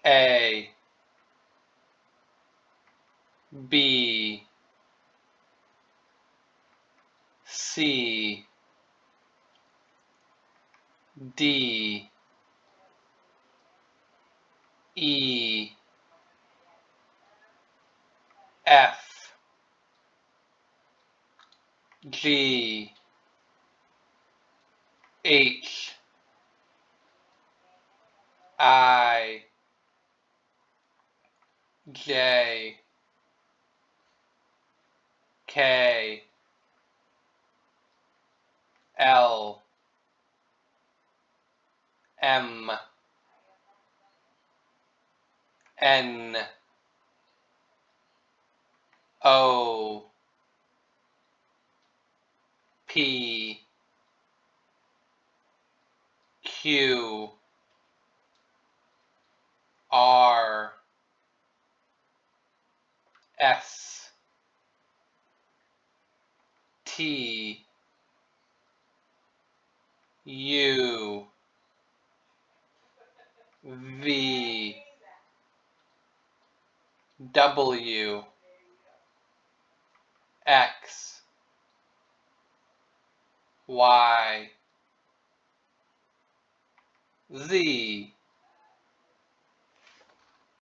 A, B, C, D, E, F, G, H, I, J, K, L, M, N, O, P, Q, R, S, T, U, V, W, X, Y, Z.